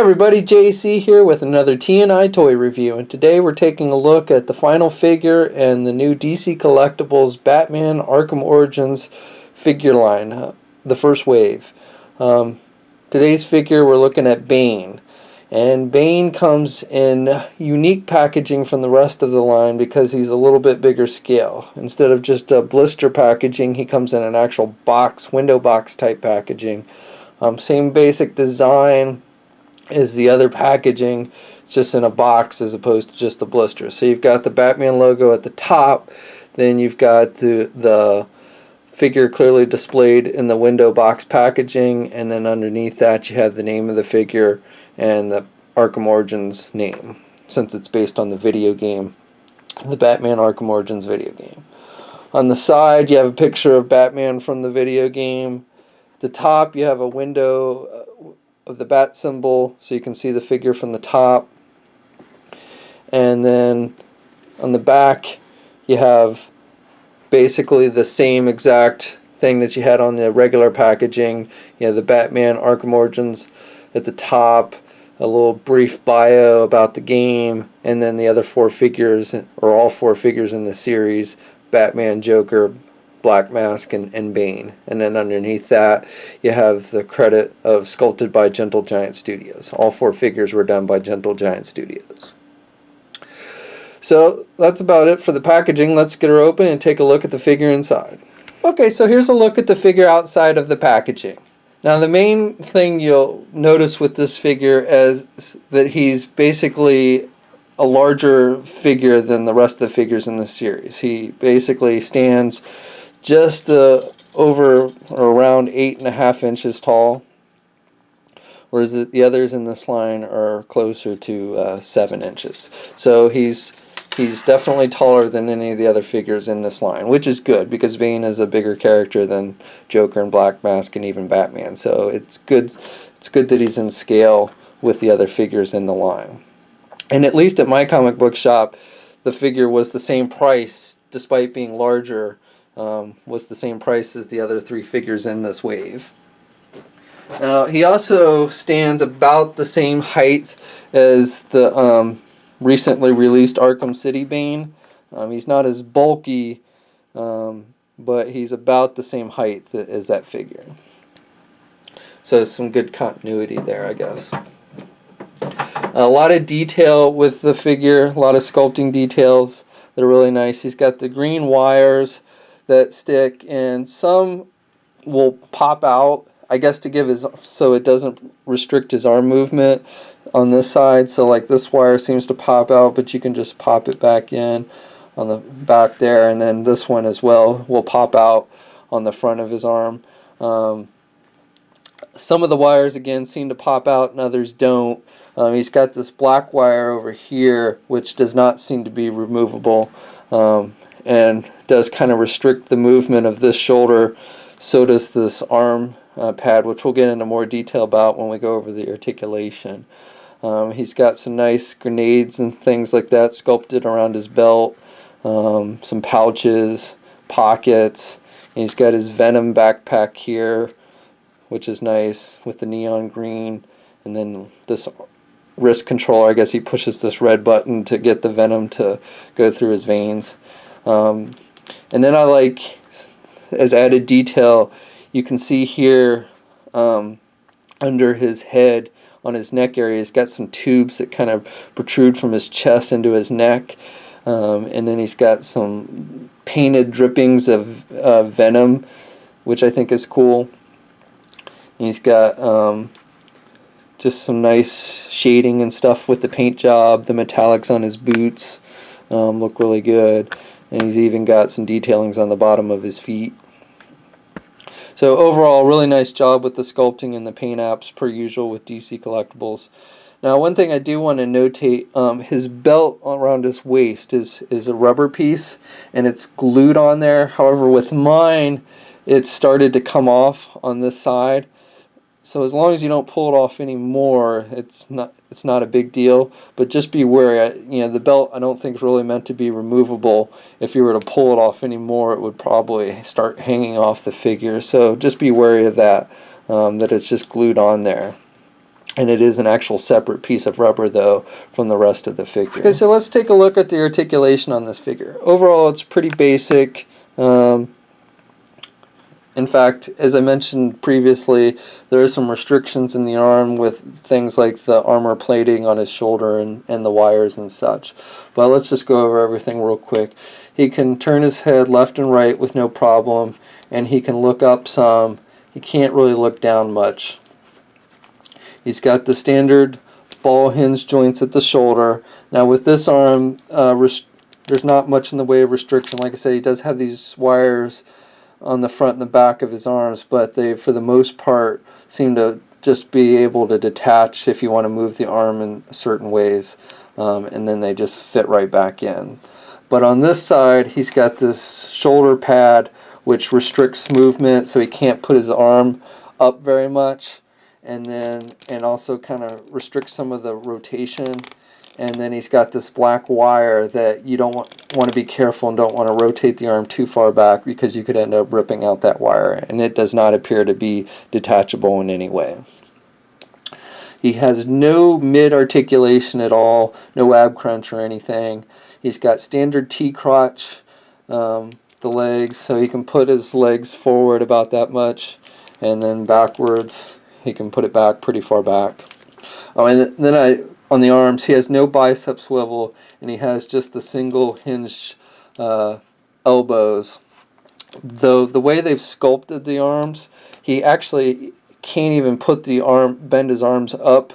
Everybody, JC here with another T&I toy review, and today we're taking a look at the final figure and the new DC Collectibles Batman Arkham Origins figure line, the first wave. Today's figure we're looking at Bane, and Bane comes in unique packaging from the rest of the line because he's a little bit bigger scale. Instead of just a blister packaging, he comes in an actual box, window box type packaging. Same basic design is the other packaging. It's just in a box as opposed to just the blister. So you've got the Batman logo at the top, then you've got the figure clearly displayed in the window box packaging, and then underneath that you have the name of the figure and the Arkham Origins name, since it's based on the video game, the Batman Arkham Origins video game. On the side you have a picture of Batman from the video game. At the top you have a window of the bat symbol, so you can see the figure from the top, and then on the back you have basically the same exact thing that you had on the regular packaging. You have the Batman Arkham Origins at the top, a little brief bio about the game, and then the other four figures, or all four figures in the series: Batman, Joker, Black Mask, and Bane. And then underneath that you have the credit of sculpted by Gentle Giant Studios. All four figures were done by Gentle Giant Studios. So that's about it for the packaging. Let's get her open and take a look at the figure inside. Okay, so here's a look at the figure outside of the packaging. Now the main thing you'll notice with this figure is that he's basically a larger figure than the rest of the figures in the series. He basically stands just over or around 8.5 inches tall, whereas the others in this line are closer to 7 inches. So he's definitely taller than any of the other figures in this line, which is good because Bane is a bigger character than Joker and Black Mask and even Batman. So it's good that he's in scale with the other figures in the line. And at least at my comic book shop, the figure was the same price, despite being larger. Was the same price as the other three figures in this wave. Now he also stands about the same height as the recently released Arkham City Bane. He's not as bulky, but he's about the same height as that figure. So some good continuity there, I guess. A lot of detail with the figure, a lot of sculpting details that are really nice. He's got the green wires that stick, and some will pop out, I guess, to give so it doesn't restrict his arm movement on this side. So like this wire seems to pop out, but you can just pop it back in on the back there, and then this one as well will pop out on the front of his arm. Some of the wires again seem to pop out and others don't. He's got this black wire over here which does not seem to be removable, and does kind of restrict the movement of this shoulder. So does this arm pad, which we'll get into more detail about when we go over the articulation. He's got some nice grenades and things like that sculpted around his belt, some pouches, pockets, and he's got his Venom backpack here, which is nice with the neon green, and then this wrist controller. I guess he pushes this red button to get the Venom to go through his veins. And then I like, as added detail, you can see here under his head, on his neck area, he's got some tubes that kind of protrude from his chest into his neck, and then he's got some painted drippings of Venom, which I think is cool. And he's got just some nice shading and stuff with the paint job. The metallics on his boots look really good. And he's even got some detailings on the bottom of his feet. So overall, really nice job with the sculpting and the paint apps, per usual with DC Collectibles. Now, one thing I do want to notate, his belt around his waist is a rubber piece, and it's glued on there. However, with mine, it started to come off on this side. So as long as you don't pull it off anymore, it's not a big deal. But just be wary. The belt I don't think is really meant to be removable. If you were to pull it off anymore, it would probably start hanging off the figure. So just be wary of that. That it's just glued on there. And it is an actual separate piece of rubber, though, from the rest of the figure. Okay, so let's take a look at the articulation on this figure. Overall, it's pretty basic. In fact, as I mentioned previously, there are some restrictions in the arm with things like the armor plating on his shoulder and the wires and such. But let's just go over everything real quick. He can turn his head left and right with no problem, and he can look up some. He can't really look down much. He's got the standard ball hinge joints at the shoulder. Now with this arm, there's not much in the way of restriction. Like I said, he does have these wires on the front and the back of his arms, but they, for the most part, seem to just be able to detach if you want to move the arm in certain ways, and then they just fit right back in. But on this side, he's got this shoulder pad which restricts movement, so he can't put his arm up very much, and also kind of restricts some of the rotation. And then he's got this black wire that you don't want to be careful and don't want to rotate the arm too far back, because you could end up ripping out that wire, and it does not appear to be detachable in any way. He has no mid-articulation at all, no ab crunch or anything. He's got standard T-crotch, the legs, so he can put his legs forward about that much, and then backwards he can put it back pretty far back. Oh, and then on the arms, he has no bicep swivel, and he has just the single hinge elbows. Though the way they've sculpted the arms, he actually can't even bend his arms up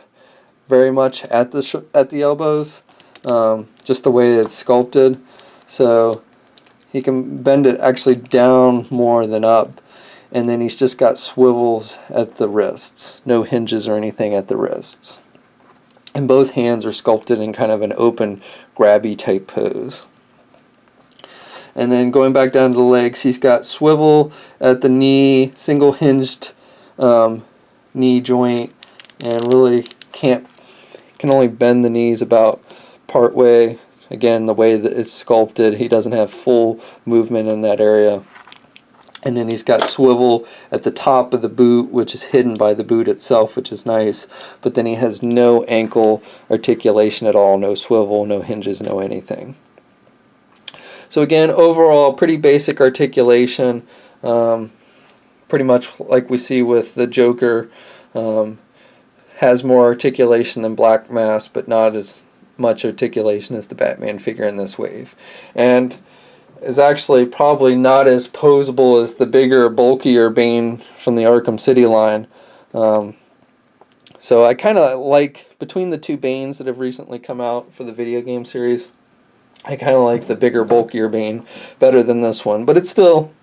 very much at the elbows, just the way it's sculpted. So he can bend it actually down more than up, and then he's just got swivels at the wrists, no hinges or anything at the wrists. And both hands are sculpted in kind of an open, grabby type pose. And then going back down to the legs, he's got swivel at the knee, single hinged knee joint, and really can only bend the knees about part way. Again, the way that it's sculpted, he doesn't have full movement in that area. And then he's got swivel at the top of the boot, which is hidden by the boot itself, which is nice. But then he has no ankle articulation at all, no swivel, no hinges, no anything. So again, overall, pretty basic articulation. Pretty much like we see with the Joker. Has more articulation than Black Mask, but not as much articulation as the Batman figure in this wave. And is actually probably not as posable as the bigger, bulkier Bane from the Arkham City line. So I kind of like, between the two Banes that have recently come out for the video game series, I kind of like the bigger, bulkier Bane better than this one. But it's still,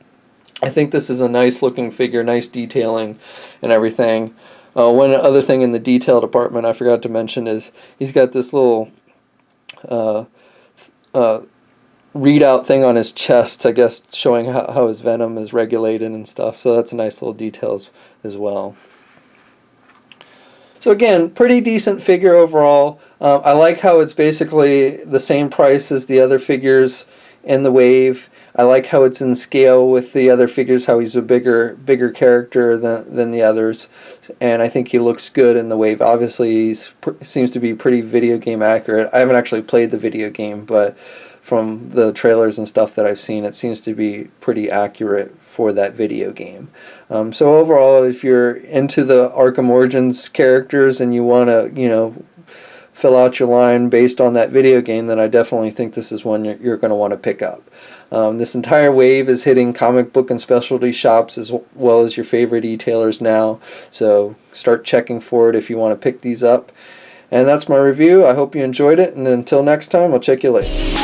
I think this is a nice looking figure, nice detailing and everything. One other thing in the detail department I forgot to mention is he's got this little readout thing on his chest, I guess, showing how his venom is regulated and stuff. So that's a nice little details as well. So again, pretty decent figure overall. I like how it's basically the same price as the other figures in the wave. I like how it's in scale with the other figures, how he's a bigger character than the others, and I think he looks good in the wave. Obviously, he seems to be pretty video game accurate. I haven't actually played the video game, but from the trailers and stuff that I've seen, it seems to be pretty accurate for that video game. So overall, if you're into the Arkham Origins characters and you want to, fill out your line based on that video game, then I definitely think this is one you're going to want to pick up. This entire wave is hitting comic book and specialty shops as well as your favorite e-tailers now, so start checking for it if you want to pick these up. And that's my review. I hope you enjoyed it, and until next time, I'll check you later.